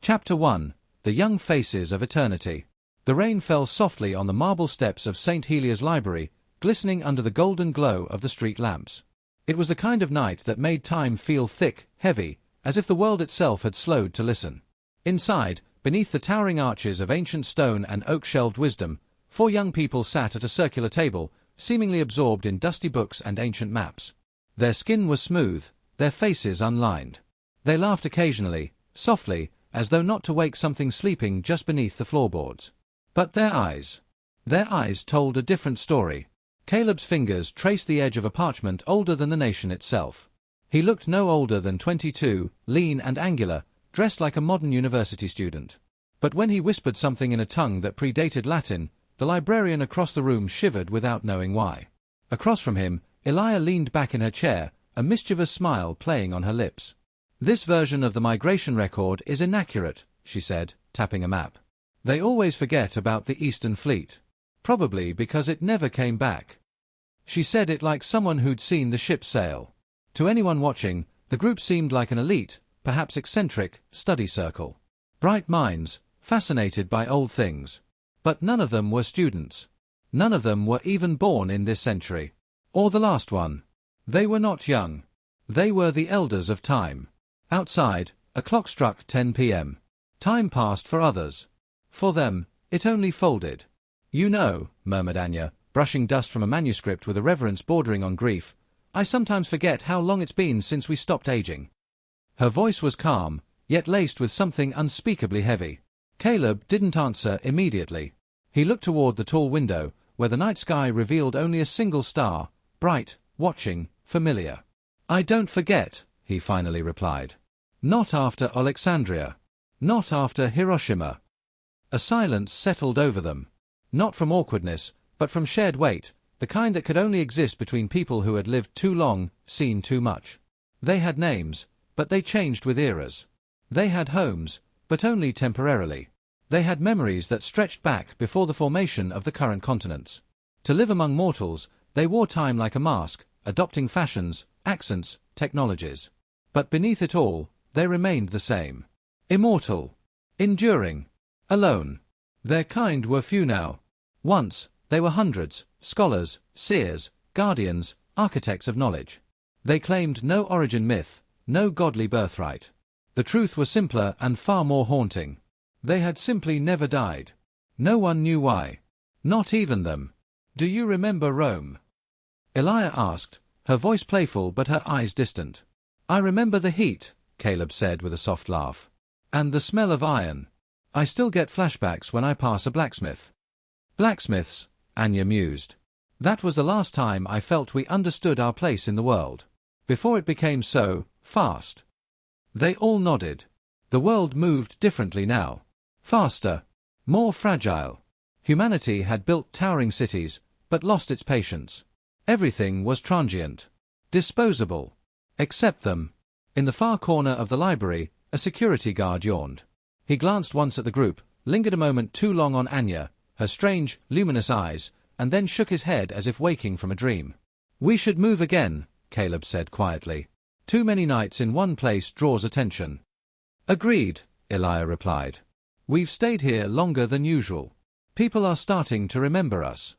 Chapter 1. The Young Faces of Eternity. The rain fell softly on the marble steps of St. Helia's library, glistening under the golden glow of the street lamps. It was the kind of night that made time feel thick, heavy, as if the world itself had slowed to listen. Inside, beneath the towering arches of ancient stone and oak-shelved wisdom, 4 young people sat at a circular table, seemingly absorbed in dusty books and ancient maps. Their skin was smooth, their faces unlined. They laughed occasionally, softly, as though not to wake something sleeping just beneath the floorboards. But their eyes told a different story. Caleb's fingers traced the edge of a parchment older than the nation itself. He looked no older than 22, lean and angular, dressed like a modern university student. But when he whispered something in a tongue that predated Latin, the librarian across the room shivered without knowing why. Across from him, Elia leaned back in her chair, a mischievous smile playing on her lips. "This version of the migration record is inaccurate," she said, tapping a map. "They always forget about the Eastern Fleet. Probably because it never came back." She said it like someone who'd seen the ship sail. To anyone watching, the group seemed like an elite, perhaps eccentric, study circle. Bright minds, fascinated by old things. But none of them were students. None of them were even born in this century. Or the last one. They were not young. They were the elders of time. Outside, a clock struck 10 p.m. Time passed for others. For them, it only folded. "You know," murmured Anya, brushing dust from a manuscript with a reverence bordering on grief, "I sometimes forget how long it's been since we stopped aging." Her voice was calm, yet laced with something unspeakably heavy. Caleb didn't answer immediately. He looked toward the tall window, where the night sky revealed only a single star, bright, watching, familiar. "I don't forget," he finally replied. "Not after Alexandria. Not after Hiroshima." A silence settled over them. Not from awkwardness, but from shared weight, the kind that could only exist between people who had lived too long, seen too much. They had names, but they changed with eras. They had homes, but only temporarily. They had memories that stretched back before the formation of the current continents. To live among mortals, they wore time like a mask, adopting fashions, accents, technologies. But beneath it all, they remained the same. Immortal. Enduring. Alone. Their kind were few now. Once, they were hundreds, scholars, seers, guardians, architects of knowledge. They claimed no origin myth, no godly birthright. The truth was simpler and far more haunting. They had simply never died. No one knew why. Not even them. "Do you remember Rome?" Elia asked, her voice playful but her eyes distant. "I remember the heat," Caleb said with a soft laugh. "And the smell of iron. I still get flashbacks when I pass a blacksmith." "Blacksmiths," Anya mused. "That was the last time I felt we understood our place in the world. Before it became so fast." They all nodded. The world moved differently now. Faster. More fragile. Humanity had built towering cities, but lost its patience. Everything was transient. Disposable. Except them. In the far corner of the library, a security guard yawned. He glanced once at the group, lingered a moment too long on Anya, her strange, luminous eyes, and then shook his head as if waking from a dream. "We should move again," Caleb said quietly. "Too many nights in one place draws attention." "Agreed," Elia replied. "We've stayed here longer than usual. People are starting to remember us."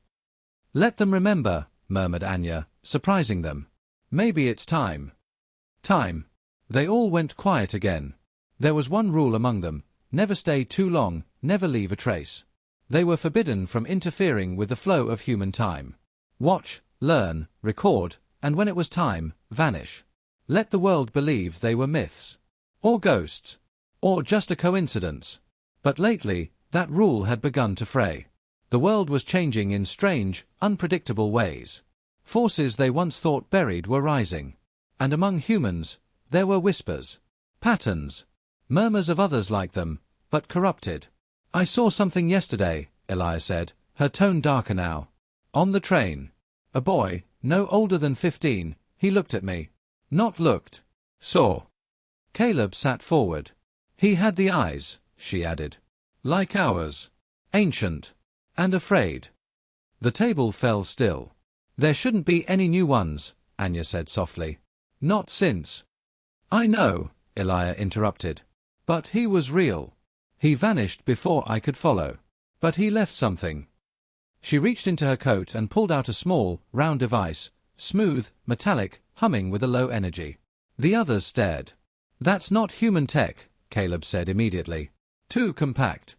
"Let them remember," murmured Anya, surprising them. "Maybe it's time." Time. They all went quiet again. There was one rule among them: never stay too long, never leave a trace. They were forbidden from interfering with the flow of human time. Watch, learn, record, and when it was time, vanish. Let the world believe they were myths. Or ghosts. Or just a coincidence. But lately, that rule had begun to fray. The world was changing in strange, unpredictable ways. Forces they once thought buried were rising. And among humans, there were whispers. Patterns. Murmurs of others like them, but corrupted. "I saw something yesterday," Elia said, her tone darker now. "On the train. A boy, no older than 15, he looked at me. Not looked. Saw." Caleb sat forward. "He had the eyes," she added. "Like ours. Ancient. And afraid." The table fell still. "There shouldn't be any new ones," Anya said softly. "Not since." "I know," Elia interrupted. "But he was real. He vanished before I could follow. But he left something. She reached into her coat and pulled out a small, round device, smooth, metallic, humming with a low energy. The others stared. That's not human tech, Caleb said immediately. Too compact.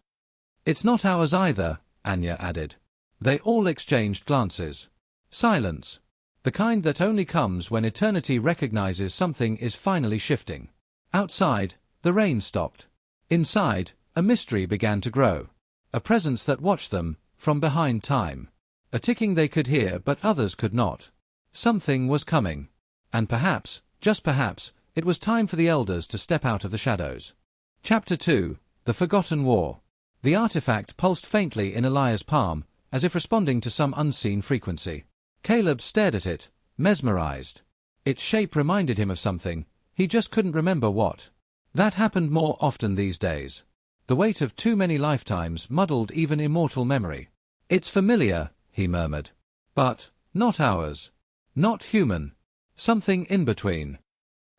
It's not ours either, Anya added. They all exchanged glances. Silence. The kind that only comes when eternity recognizes something is finally shifting. Outside, the rain stopped. Inside, a mystery began to grow. A presence that watched them, from behind time. A ticking they could hear but others could not. Something was coming. And perhaps, just perhaps, it was time for the elders to step out of the shadows. Chapter 2. The Forgotten War. The artifact pulsed faintly in Eliah's palm, as if responding to some unseen frequency. Caleb stared at it, mesmerized. Its shape reminded him of something, he just couldn't remember what. That happened more often these days. The weight of too many lifetimes muddled even immortal memory. It's familiar, he murmured. But, not ours. Not human. Something in between.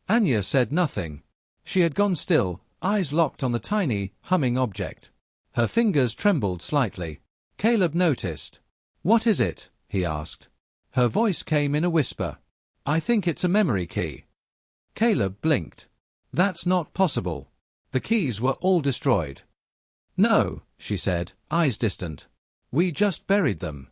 Anya said nothing. She had gone still, eyes locked on the tiny, humming object. Her fingers trembled slightly. Caleb noticed. What is it? He asked. Her voice came in a whisper. I think it's a memory key. Caleb blinked. That's not possible. The keys were all destroyed. No, she said, eyes distant. We just buried them.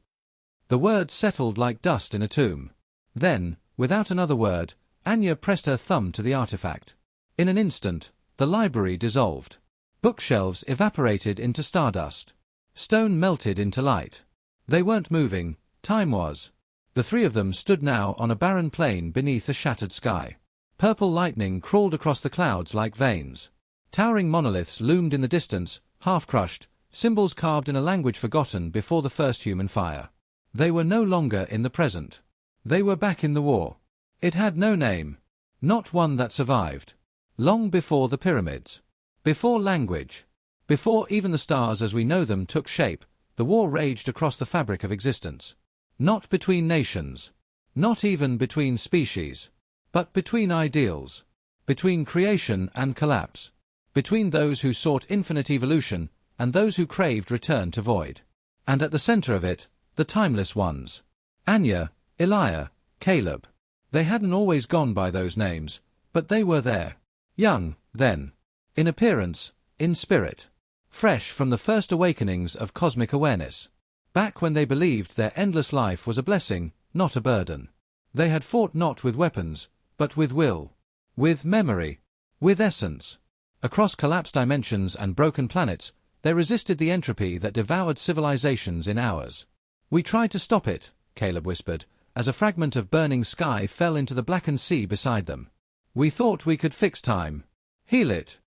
The words settled like dust in a tomb. Then, without another word, Anya pressed her thumb to the artifact. In an instant, the library dissolved. Bookshelves evaporated into stardust. Stone melted into light. They weren't moving, time was. The three of them stood now on a barren plain beneath a shattered sky. Purple lightning crawled across the clouds like veins. Towering monoliths loomed in the distance, half-crushed, symbols carved in a language forgotten before the first human fire. They were no longer in the present. They were back in the war. It had no name. Not one that survived. Long before the pyramids. Before language. Before even the stars as we know them took shape, the war raged across the fabric of existence. Not between nations. Not even between species. But between ideals. Between creation and collapse. Between those who sought infinite evolution and those who craved return to void. And at the center of it, the timeless ones. Anya, Eliah, Caleb. They hadn't always gone by those names, but they were there. Young, then. In appearance, in spirit. Fresh from the first awakenings of cosmic awareness. Back when they believed their endless life was a blessing, not a burden. They had fought not with weapons, but with will. With memory. With essence. Across collapsed dimensions and broken planets, they resisted the entropy that devoured civilizations in hours. We tried to stop it, Caleb whispered, as a fragment of burning sky fell into the blackened sea beside them. We thought we could fix time. Heal it.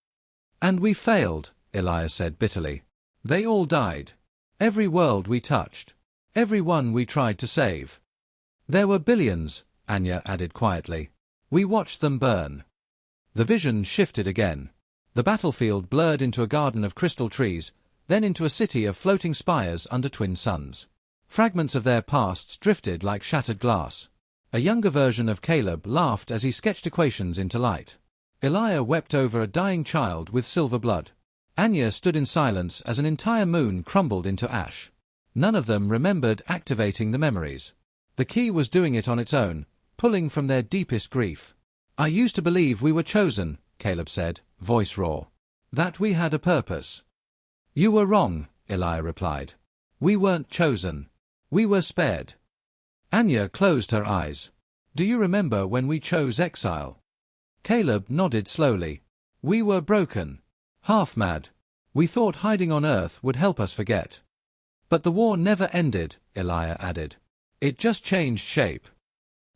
And we failed, Eliah said bitterly. They all died. Every world we touched. Every one we tried to save. There were billions, Anya added quietly. We watched them burn. The vision shifted again. The battlefield blurred into a garden of crystal trees, then into a city of floating spires under twin suns. Fragments of their pasts drifted like shattered glass. A younger version of Caleb laughed as he sketched equations into light. Eliah wept over a dying child with silver blood. Anya stood in silence as an entire moon crumbled into ash. None of them remembered activating the memories. The key was doing it on its own, pulling from their deepest grief. I used to believe we were chosen, Caleb said, voice raw. That we had a purpose. You were wrong, Eliah replied. We weren't chosen. We were spared. Anya closed her eyes. Do you remember when we chose exile? Caleb nodded slowly. We were broken. Half mad. We thought hiding on Earth would help us forget. But the war never ended, Eliah added. It just changed shape.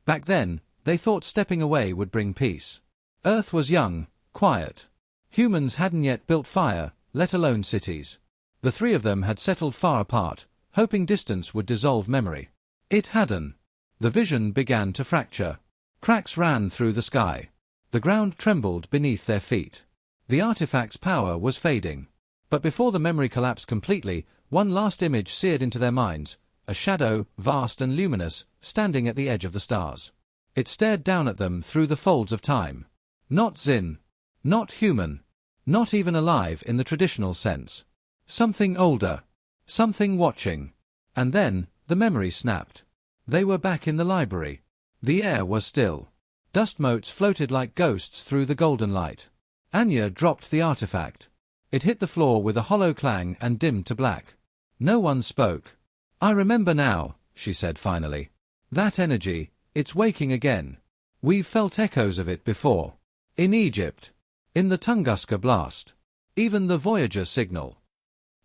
Back then, they thought stepping away would bring peace. Earth was young, quiet. Humans hadn't yet built fire, let alone cities. The three of them had settled far apart, hoping distance would dissolve memory. It hadn't. The vision began to fracture. Cracks ran through the sky. The ground trembled beneath their feet. The artifact's power was fading. But before the memory collapsed completely, one last image seared into their minds, a shadow, vast and luminous, standing at the edge of the stars. It stared down at them through the folds of time. Not Zin. Not human. Not even alive in the traditional sense. Something older. Something watching. And then, the memory snapped. They were back in the library. The air was still. Dust motes floated like ghosts through the golden light. Anya dropped the artifact. It hit the floor with a hollow clang and dimmed to black. No one spoke. "I remember now," she said finally. "That energy, it's waking again. We've felt echoes of it before. In Egypt. In the Tunguska blast. Even the Voyager signal."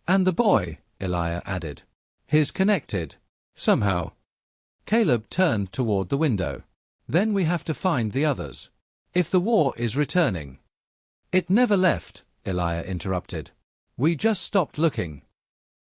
"And the boy," Elia added. "He's connected. Somehow." Caleb turned toward the window. "Then we have to find the others. If the war is returning." "It never left," Elia interrupted. "We just stopped looking."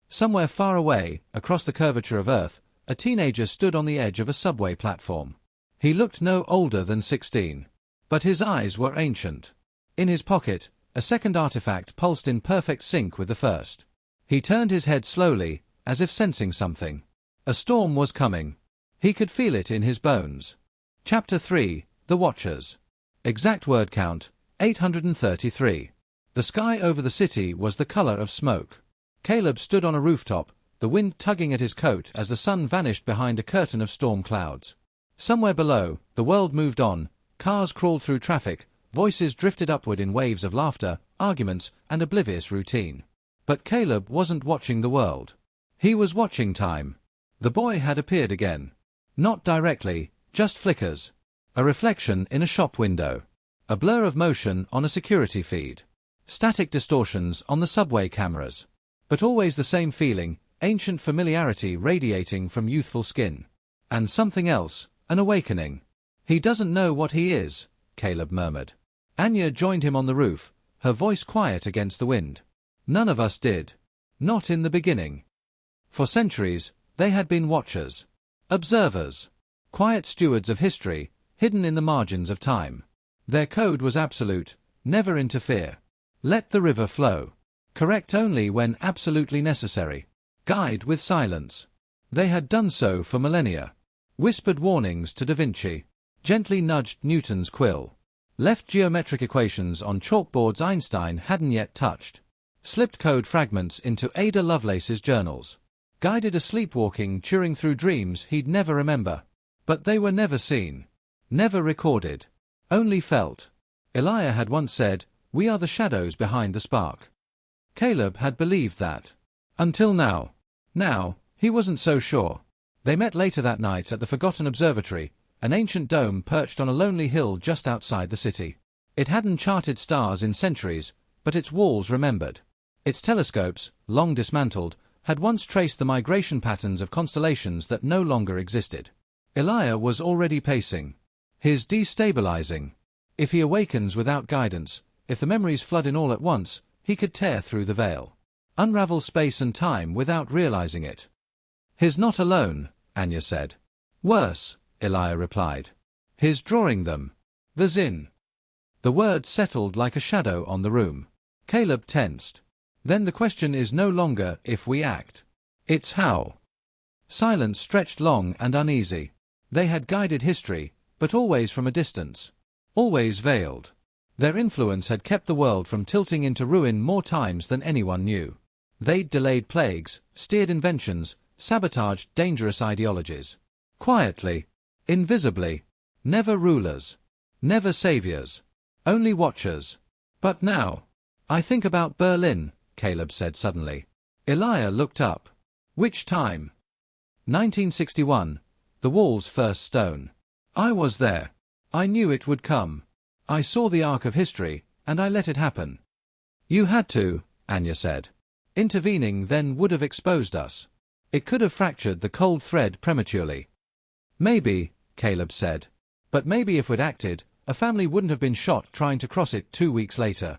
Somewhere far away, across the curvature of Earth, a teenager stood on the edge of a subway platform. He looked no older than 16. But his eyes were ancient. In his pocket, a second artifact pulsed in perfect sync with the first. He turned his head slowly, as if sensing something. A storm was coming. He could feel it in his bones. Chapter 3, The Watchers. Exact word count, 833. The sky over the city was the color of smoke. Caleb stood on a rooftop, the wind tugging at his coat as the sun vanished behind a curtain of storm clouds. Somewhere below, the world moved on, cars crawled through traffic, voices drifted upward in waves of laughter, arguments, and oblivious routine. But Caleb wasn't watching the world. He was watching time. The boy had appeared again. Not directly, just flickers. A reflection in a shop window. A blur of motion on a security feed. Static distortions on the subway cameras. But always the same feeling, ancient familiarity radiating from youthful skin. And something else, an awakening. "He doesn't know what he is," Caleb murmured. Anya joined him on the roof, her voice quiet against the wind. "None of us did. Not in the beginning." For centuries, they had been watchers. Observers. Quiet stewards of history, hidden in the margins of time. Their code was absolute, never interfere. Let the river flow. Correct only when absolutely necessary. Guide with silence. They had done so for millennia. Whispered warnings to Da Vinci. Gently nudged Newton's quill. Left geometric equations on chalkboards Einstein hadn't yet touched. Slipped code fragments into Ada Lovelace's journals. Guided a sleepwalking Turing through dreams he'd never remember. But they were never seen. Never recorded. Only felt. Elia had once said, "We are the shadows behind the spark." Caleb had believed that. Until now. Now, he wasn't so sure. They met later that night at the Forgotten Observatory, an ancient dome perched on a lonely hill just outside the city. It hadn't charted stars in centuries, but its walls remembered. Its telescopes, long dismantled, had once traced the migration patterns of constellations that no longer existed. Elia was already pacing. His destabilizing. If he awakens without guidance, if the memories flood in all at once, he could tear through the veil. Unravel space and time without realizing it. "He's not alone," Anya said. "Worse," Elia replied. "He's drawing them. The Zin." The word settled like a shadow on the room. Caleb tensed. Then the question is no longer if we act. It's how. Silence stretched long and uneasy. They had guided history, but always from a distance. Always veiled. Their influence had kept the world from tilting into ruin more times than anyone knew. They'd delayed plagues, steered inventions, sabotaged dangerous ideologies. Quietly. Invisibly. Never rulers. Never saviors. Only watchers. But now. "I think about Berlin," Caleb said suddenly. Elia looked up. "Which time?" 1961. The wall's first stone. "I was there. I knew it would come. I saw the arc of history, and I let it happen." "You had to," Anya said. "Intervening then would have exposed us. It could have fractured the cold thread prematurely." "Maybe," Caleb said. "But maybe if we'd acted, a family wouldn't have been shot trying to cross it 2 weeks later."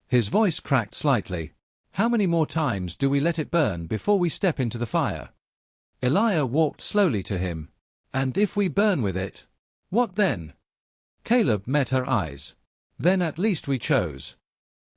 His voice cracked slightly. "How many more times do we let it burn before we step into the fire?" Elia walked slowly to him. "And if we burn with it? What then?" Caleb met her eyes. "Then at least we chose."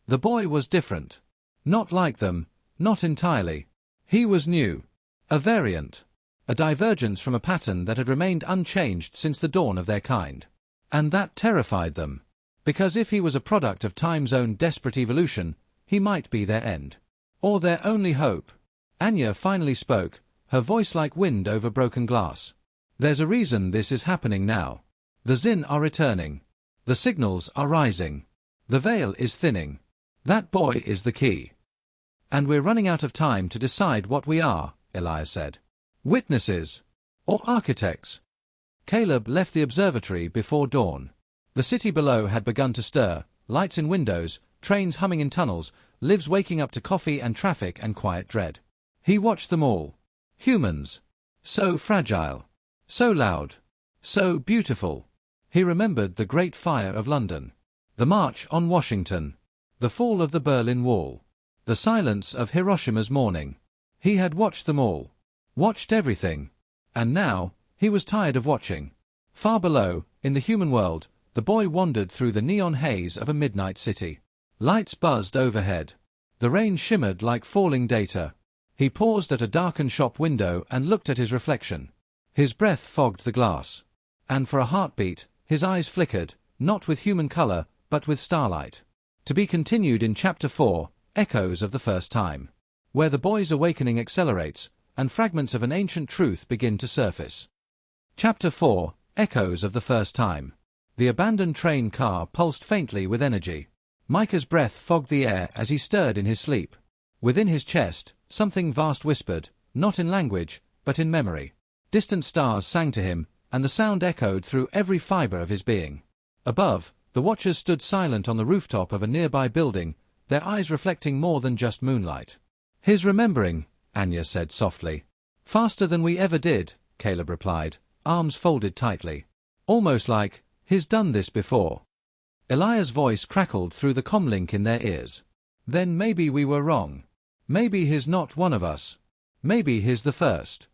The boy was different. Not like them, not entirely. He was new. A variant. A divergence from a pattern that had remained unchanged since the dawn of their kind. And that terrified them. Because if he was a product of time's own desperate evolution, he might be their end. Or their only hope. Anya finally spoke, her voice like wind over broken glass. There's a reason this is happening now. The Zin are returning. The signals are rising. The veil is thinning. That boy is the key. And we're running out of time to decide what we are, Elias said. Witnesses. Or architects. Caleb left the observatory before dawn. The city below had begun to stir, lights in windows, trains humming in tunnels, lives waking up to coffee and traffic and quiet dread. He watched them all. Humans. So fragile. So loud. So beautiful. He remembered the Great Fire of London. The March on Washington. The fall of the Berlin Wall. The silence of Hiroshima's morning. He had watched them all. Watched everything. And now, he was tired of watching. Far below, in the human world, the boy wandered through the neon haze of a midnight city. Lights buzzed overhead. The rain shimmered like falling data. He paused at a darkened shop window and looked at his reflection. His breath fogged the glass. And for a heartbeat, his eyes flickered, not with human color, but with starlight. To be continued in Chapter 4, Echoes of the First Time. Where the boy's awakening accelerates, and fragments of an ancient truth begin to surface. Chapter 4, Echoes of the First Time. The abandoned train car pulsed faintly with energy. Micah's breath fogged the air as he stirred in his sleep. Within his chest, something vast whispered, not in language, but in memory. Distant stars sang to him, and the sound echoed through every fiber of his being. Above, the watchers stood silent on the rooftop of a nearby building, their eyes reflecting more than just moonlight. "He's remembering," Anya said softly. "Faster than we ever did," Caleb replied, arms folded tightly. "Almost like, he's done this before." Elias' voice crackled through the comlink in their ears. "Then maybe we were wrong. Maybe he's not one of us. Maybe he's the first."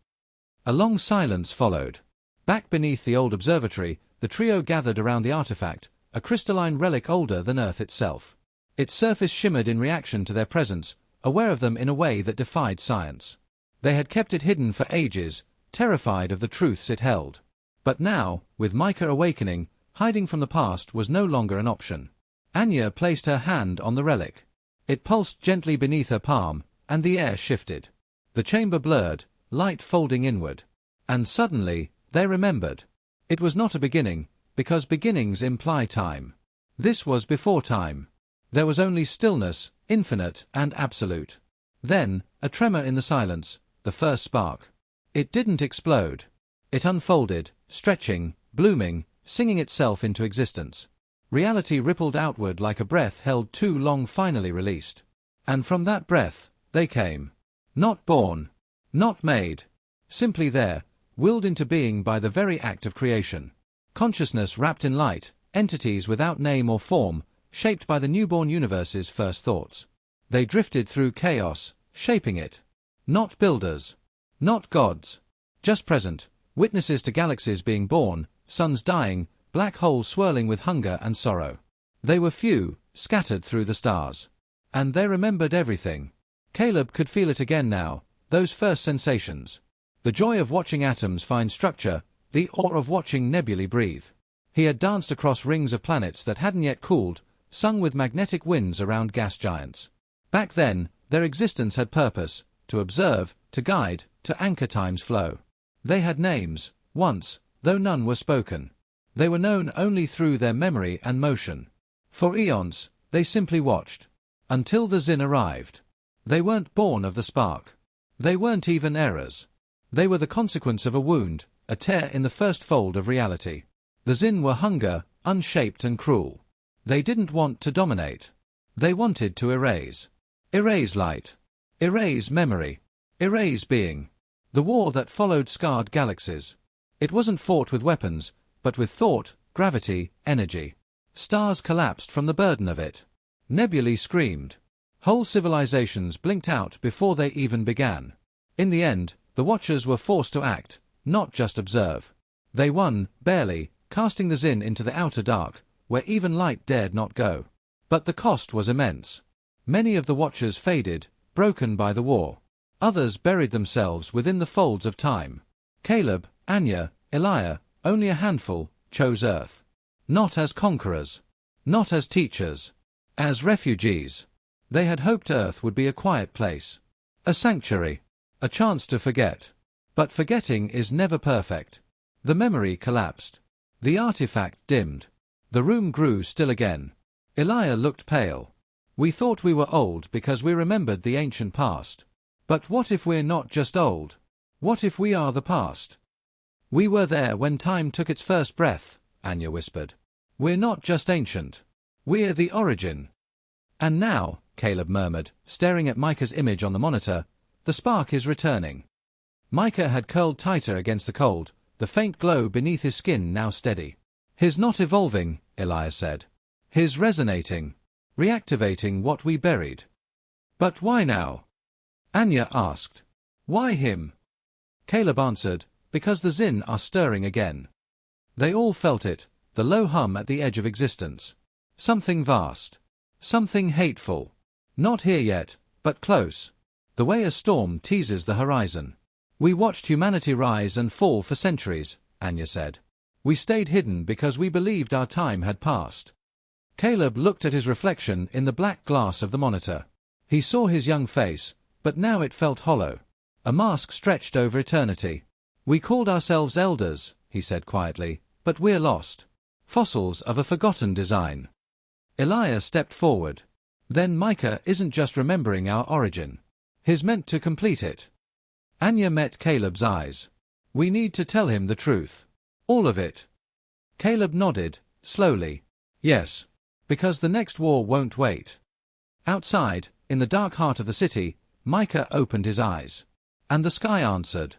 A long silence followed. Back beneath the old observatory, the trio gathered around the artifact, a crystalline relic older than Earth itself. Its surface shimmered in reaction to their presence, aware of them in a way that defied science. They had kept it hidden for ages, terrified of the truths it held. But now, with Micah awakening, hiding from the past was no longer an option. Anya placed her hand on the relic. It pulsed gently beneath her palm, and the air shifted. The chamber blurred, light folding inward. And suddenly, they remembered. It was not a beginning, because beginnings imply time. This was before time. There was only stillness, infinite and absolute. Then, a tremor in the silence, the first spark. It didn't explode. It unfolded, stretching, blooming, singing itself into existence. Reality rippled outward like a breath held too long finally released. And from that breath, they came. Not born. Not made. Simply there, willed into being by the very act of creation. Consciousness wrapped in light, entities without name or form, shaped by the newborn universe's first thoughts. They drifted through chaos, shaping it. Not builders. Not gods. Just present, witnesses to galaxies being born, suns dying, black holes swirling with hunger and sorrow. They were few, scattered through the stars. And they remembered everything. Caleb could feel it again now, those first sensations. The joy of watching atoms find structure, the awe of watching nebulae breathe. He had danced across rings of planets that hadn't yet cooled, sung with magnetic winds around gas giants. Back then, their existence had purpose, to observe, to guide, to anchor time's flow. They had names, once, though none were spoken. They were known only through their memory and motion. For eons, they simply watched. Until the Zin arrived. They weren't born of the spark. They weren't even errors. They were the consequence of a wound, a tear in the first fold of reality. The Zin were hunger, unshaped and cruel. They didn't want to dominate. They wanted to erase. Erase light. Erase memory. Erase being. The war that followed scarred galaxies. It wasn't fought with weapons, but with thought, gravity, energy. Stars collapsed from the burden of it. Nebulae screamed. Whole civilizations blinked out before they even began. In the end, the Watchers were forced to act, not just observe. They won, barely, casting the Zin into the outer dark, where even light dared not go. But the cost was immense. Many of the Watchers faded, broken by the war. Others buried themselves within the folds of time. Caleb, Anya, Elia, only a handful, chose Earth. Not as conquerors. Not as teachers. As refugees. They had hoped Earth would be a quiet place. A sanctuary. A chance to forget. But forgetting is never perfect. The memory collapsed. The artifact dimmed. The room grew still again. Elijah looked pale. We thought we were old because we remembered the ancient past. But what if we're not just old? What if we are the past? We were there when time took its first breath, Anya whispered. We're not just ancient. We're the origin. And now, Caleb murmured, staring at Micah's image on the monitor, the spark is returning. Micah had curled tighter against the cold, the faint glow beneath his skin now steady. His not evolving, Elijah said. His resonating. Reactivating what we buried. But why now? Anya asked. Why him? Caleb answered, because the Zin are stirring again. They all felt it, the low hum at the edge of existence. Something vast. Something hateful. Not here yet, but close. The way a storm teases the horizon. We watched humanity rise and fall for centuries, Anya said. We stayed hidden because we believed our time had passed. Caleb looked at his reflection in the black glass of the monitor. He saw his young face, but now it felt hollow. A mask stretched over eternity. We called ourselves elders, he said quietly, but we're lost. Fossils of a forgotten design. Elijah stepped forward. Then Micah isn't just remembering our origin. He's meant to complete it. Anya met Caleb's eyes. We need to tell him the truth. All of it. Caleb nodded, slowly. Yes. Because the next war won't wait. Outside, in the dark heart of the city, Micah opened his eyes. And the sky answered.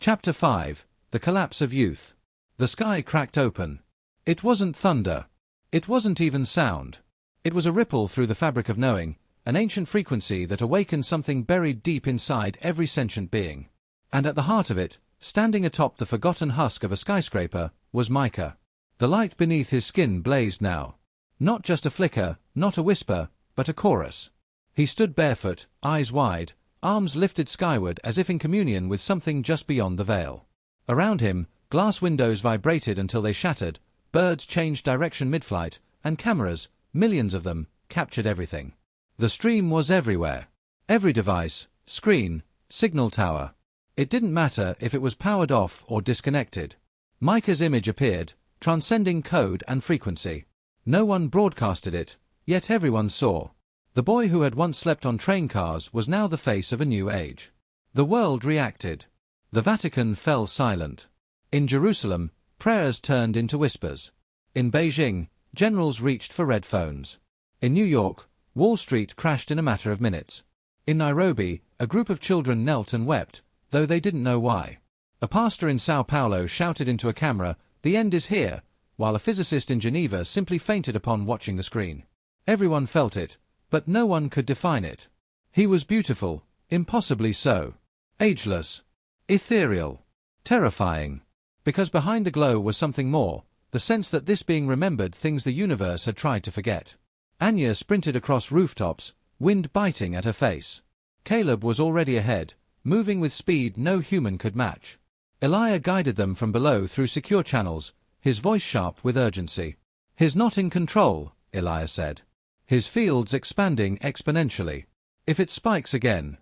Chapter 5, The Collapse of Youth. The sky cracked open. It wasn't thunder. It wasn't even sound. It was a ripple through the fabric of knowing, an ancient frequency that awakened something buried deep inside every sentient being. And at the heart of it, standing atop the forgotten husk of a skyscraper, was Micah. The light beneath his skin blazed now. Not just a flicker, not a whisper, but a chorus. He stood barefoot, eyes wide, arms lifted skyward as if in communion with something just beyond the veil. Around him, glass windows vibrated until they shattered, birds changed direction mid-flight, and cameras, millions of them, captured everything. The stream was everywhere. Every device, screen, signal tower. It didn't matter if it was powered off or disconnected. Micah's image appeared, transcending code and frequency. No one broadcasted it, yet everyone saw. The boy who had once slept on train cars was now the face of a new age. The world reacted. The Vatican fell silent. In Jerusalem, prayers turned into whispers. In Beijing, generals reached for red phones. In New York, Wall Street crashed in a matter of minutes. In Nairobi, a group of children knelt and wept, though they didn't know why. A pastor in Sao Paulo shouted into a camera, "The end is here," while a physicist in Geneva simply fainted upon watching the screen. Everyone felt it, but no one could define it. He was beautiful, impossibly so. Ageless. Ethereal. Terrifying. Because behind the glow was something more, the sense that this being remembered things the universe had tried to forget. Anya sprinted across rooftops, wind biting at her face. Caleb was already ahead, moving with speed no human could match. Elijah guided them from below through secure channels, his voice sharp with urgency. He's not in control, Elijah said. His field's expanding exponentially. If it spikes again.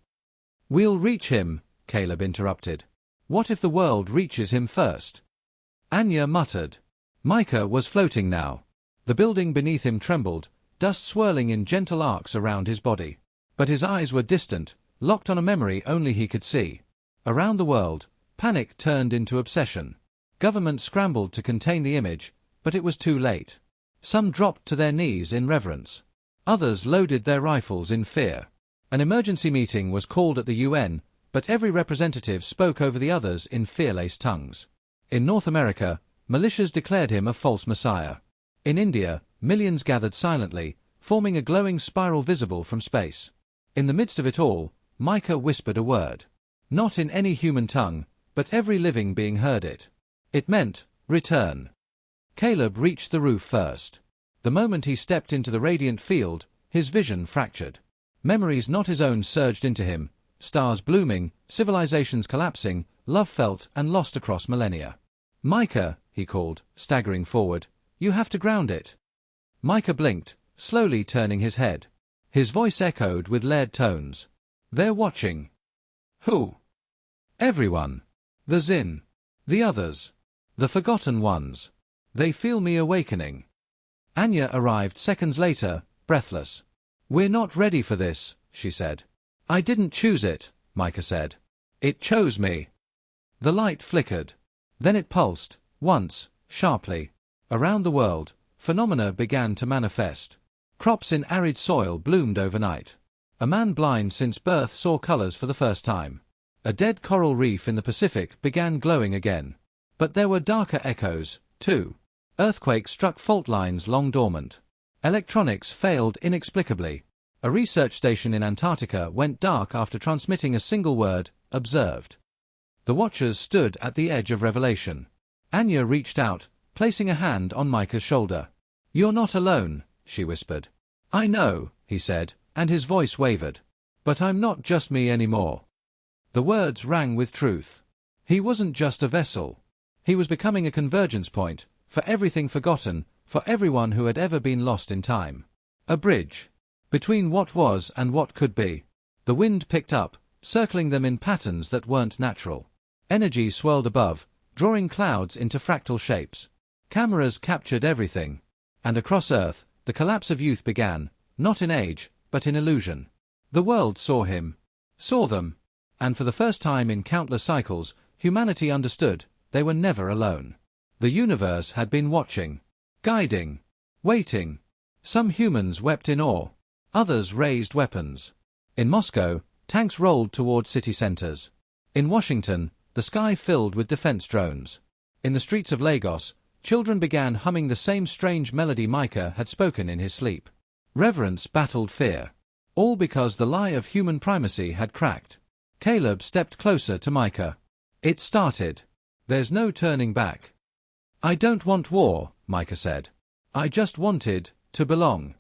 We'll reach him, Caleb interrupted. What if the world reaches him first? Anya muttered. Micah was floating now. The building beneath him trembled, dust swirling in gentle arcs around his body. But his eyes were distant, locked on a memory only he could see. Around the world, panic turned into obsession. Government scrambled to contain the image, but it was too late. Some dropped to their knees in reverence. Others loaded their rifles in fear. An emergency meeting was called at the UN, but every representative spoke over the others in fear-laced tongues. In North America, militias declared him a false messiah. In India, millions gathered silently, forming a glowing spiral visible from space. In the midst of it all, Micah whispered a word. Not in any human tongue, but every living being heard it. It meant, return. Caleb reached the roof first. The moment he stepped into the radiant field, his vision fractured. Memories not his own surged into him, stars blooming, civilizations collapsing, love felt and lost across millennia. Micah, he called, staggering forward, you have to ground it. Micah blinked, slowly turning his head. His voice echoed with layered tones. They're watching. Who? Everyone. The Zin. The others. The forgotten ones. They feel me awakening. Anya arrived seconds later, breathless. We're not ready for this, she said. I didn't choose it, Micah said. It chose me. The light flickered. Then it pulsed, once, sharply. Around the world, phenomena began to manifest. Crops in arid soil bloomed overnight. A man blind since birth saw colors for the first time. A dead coral reef in the Pacific began glowing again. But there were darker echoes, too. Earthquakes struck fault lines long dormant. Electronics failed inexplicably. A research station in Antarctica went dark after transmitting a single word, observed. The watchers stood at the edge of revelation. Anya reached out, placing a hand on Micah's shoulder. You're not alone, she whispered. I know, he said, and his voice wavered. But I'm not just me anymore. The words rang with truth. He wasn't just a vessel. He was becoming a convergence point, for everything forgotten, for everyone who had ever been lost in time. A bridge. Between what was and what could be. The wind picked up, circling them in patterns that weren't natural. Energy swirled above, drawing clouds into fractal shapes. Cameras captured everything. And across Earth, the collapse of youth began, not in age, but in illusion. The world saw him. Saw them. And for the first time in countless cycles, humanity understood they were never alone. The universe had been watching, guiding, waiting. Some humans wept in awe. Others raised weapons. In Moscow, tanks rolled toward city centers. In Washington, the sky filled with defense drones. In the streets of Lagos, children began humming the same strange melody Micah had spoken in his sleep. Reverence battled fear. All because the lie of human primacy had cracked. Caleb stepped closer to Micah. It started. There's no turning back. I don't want war, Micah said. I just wanted to belong.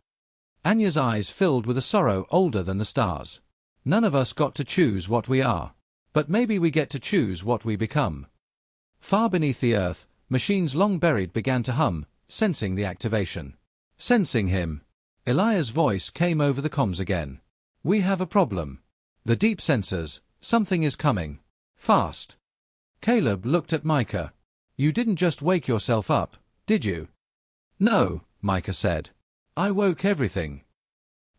Anya's eyes filled with a sorrow older than the stars. None of us got to choose what we are. But maybe we get to choose what we become. Far beneath the earth, machines long buried began to hum, sensing the activation. Sensing him. Eliah's voice came over the comms again. We have a problem. The deep sensors, something is coming. Fast. Caleb looked at Micah. You didn't just wake yourself up, did you? No, Micah said. I woke everything.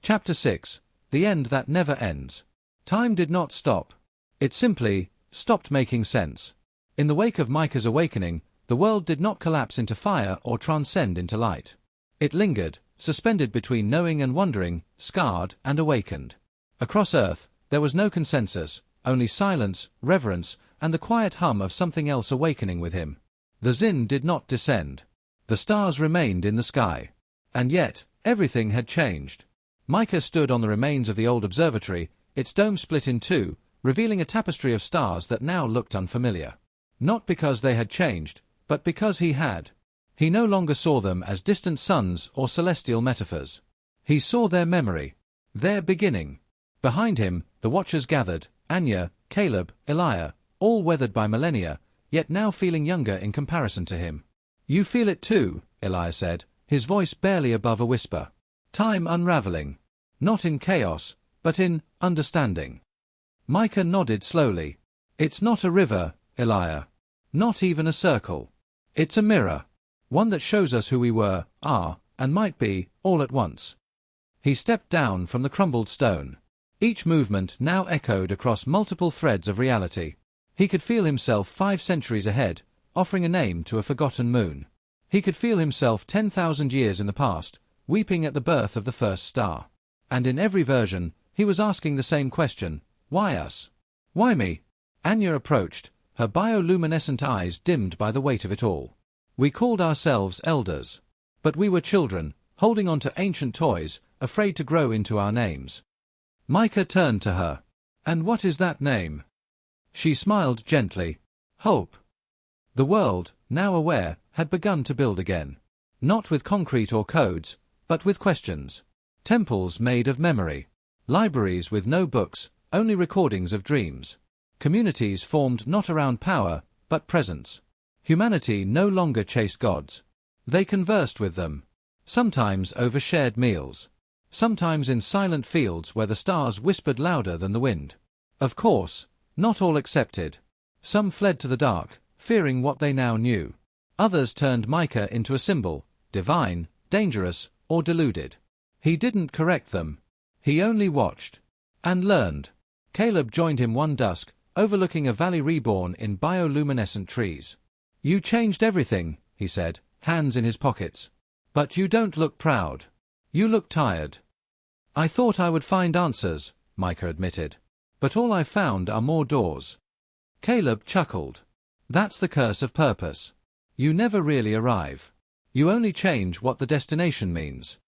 Chapter 6. The End That Never Ends. Time did not stop. It simply stopped making sense. In the wake of Micah's awakening, the world did not collapse into fire or transcend into light. It lingered, suspended between knowing and wondering, scarred and awakened. Across Earth, there was no consensus, only silence, reverence, and the quiet hum of something else awakening with him. The Zin did not descend. The stars remained in the sky. And yet, everything had changed. Micah stood on the remains of the old observatory, its dome split in two, revealing a tapestry of stars that now looked unfamiliar. Not because they had changed, but because he had. He no longer saw them as distant suns or celestial metaphors. He saw their memory, their beginning. Behind him, the watchers gathered, Anya, Caleb, Eliah, all weathered by millennia, yet now feeling younger in comparison to him. You feel it too, Eliah said, his voice barely above a whisper. Time unraveling. Not in chaos, but in understanding. Micah nodded slowly. It's not a river, Eliah. Not even a circle. It's a mirror. One that shows us who we were, are, and might be, all at once. He stepped down from the crumbled stone. Each movement now echoed across multiple threads of reality. He could feel himself 5 centuries ahead, offering a name to a forgotten moon. He could feel himself 10,000 years in the past, weeping at the birth of the first star. And in every version, he was asking the same question, why us? Why me? Anya approached, her bioluminescent eyes dimmed by the weight of it all. We called ourselves elders. But we were children, holding on to ancient toys, afraid to grow into our names. Micah turned to her. And what is that name? She smiled gently. Hope. The world, now aware, had begun to build again. Not with concrete or codes, but with questions. Temples made of memory. Libraries with no books, only recordings of dreams. Communities formed not around power, but presence. Humanity no longer chased gods. They conversed with them. Sometimes over shared meals. Sometimes in silent fields where the stars whispered louder than the wind. Of course, not all accepted. Some fled to the dark, fearing what they now knew. Others turned Micah into a symbol, divine, dangerous, or deluded. He didn't correct them. He only watched. And learned. Caleb joined him one dusk, overlooking a valley reborn in bioluminescent trees. "You changed everything," he said, hands in his pockets. "But you don't look proud. You look tired." "I thought I would find answers," Micah admitted. "But all I've found are more doors." Caleb chuckled. "That's the curse of purpose. You never really arrive. You only change what the destination means."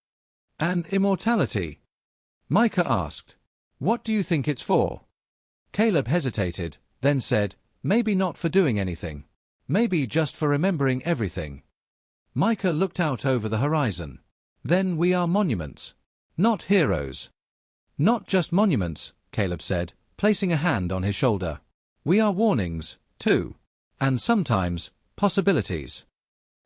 "And immortality?" Micah asked. "What do you think it's for?" Caleb hesitated, then said, "Maybe not for doing anything. Maybe just for remembering everything." Micah looked out over the horizon. "Then we are monuments. Not heroes." "Not just monuments," Caleb said, placing a hand on his shoulder. "We are warnings, too. And sometimes, possibilities."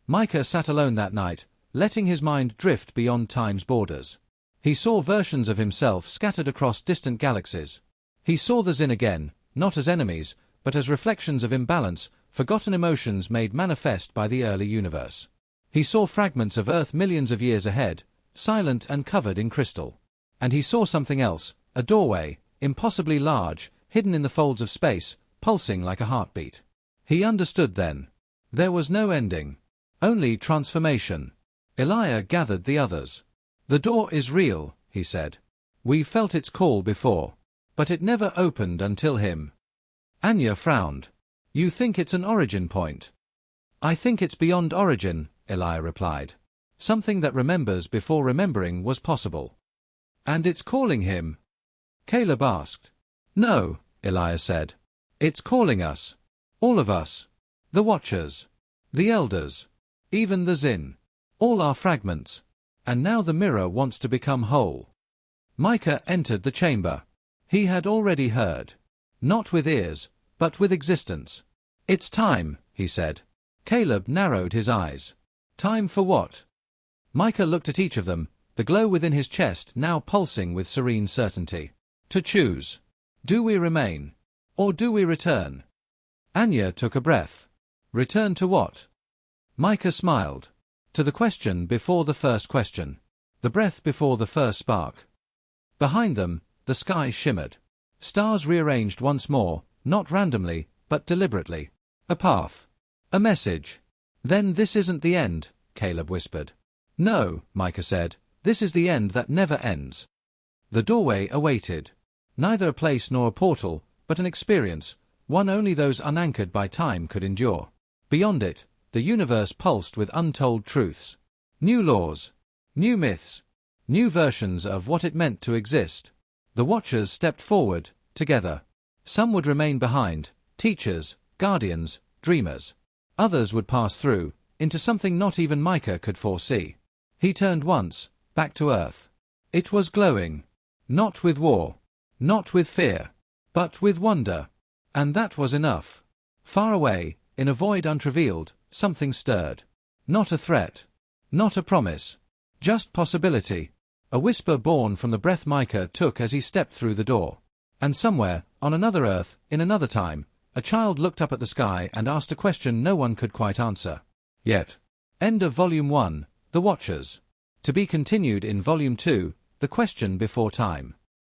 Micah sat alone that night, letting his mind drift beyond time's borders. He saw versions of himself scattered across distant galaxies. He saw the Zin again, not as enemies, but as reflections of imbalance, forgotten emotions made manifest by the early universe. He saw fragments of Earth millions of years ahead, silent and covered in crystal. And he saw something else, a doorway, impossibly large, hidden in the folds of space, pulsing like a heartbeat. He understood then. There was no ending. Only transformation. Elijah gathered the others. "The door is real," he said. "We felt its call before. But it never opened until him." Anya frowned. "You think it's an origin point?" "I think it's beyond origin," Elijah replied. "Something that remembers before remembering was possible." "And it's calling him?" Caleb asked. "No," Elijah said. "It's calling us. All of us. The Watchers. The Elders. Even the Zin. All are fragments. And now the mirror wants to become whole." Micah entered the chamber. He had already heard. Not with ears, but with existence. "It's time," he said. Caleb narrowed his eyes. "Time for what?" Micah looked at each of them, the glow within his chest now pulsing with serene certainty. "To choose. Do we remain? Or do we return?" Anya took a breath. "Return to what?" Micah smiled. "To the question before the first question. The breath before the first spark." Behind them, the sky shimmered. Stars rearranged once more, not randomly, but deliberately. A path. A message. "Then this isn't the end," Caleb whispered. "No," Micah said. "This is the end that never ends." The doorway awaited. Neither a place nor a portal, but an experience, one only those unanchored by time could endure. Beyond it, the universe pulsed with untold truths. New laws. New myths. New versions of what it meant to exist. The Watchers stepped forward, together. Some would remain behind, teachers, guardians, dreamers. Others would pass through, into something not even Micah could foresee. He turned once, back to Earth. It was glowing. Not with war. Not with fear. But with wonder. And that was enough. Far away, in a void unrevealed, something stirred. Not a threat. Not a promise. Just possibility. A whisper born from the breath Micah took as he stepped through the door. And somewhere, on another Earth, in another time, a child looked up at the sky and asked a question no one could quite answer. Yet. End of Volume 1, The Watchers. To be continued in Volume 2, The Question Before Time.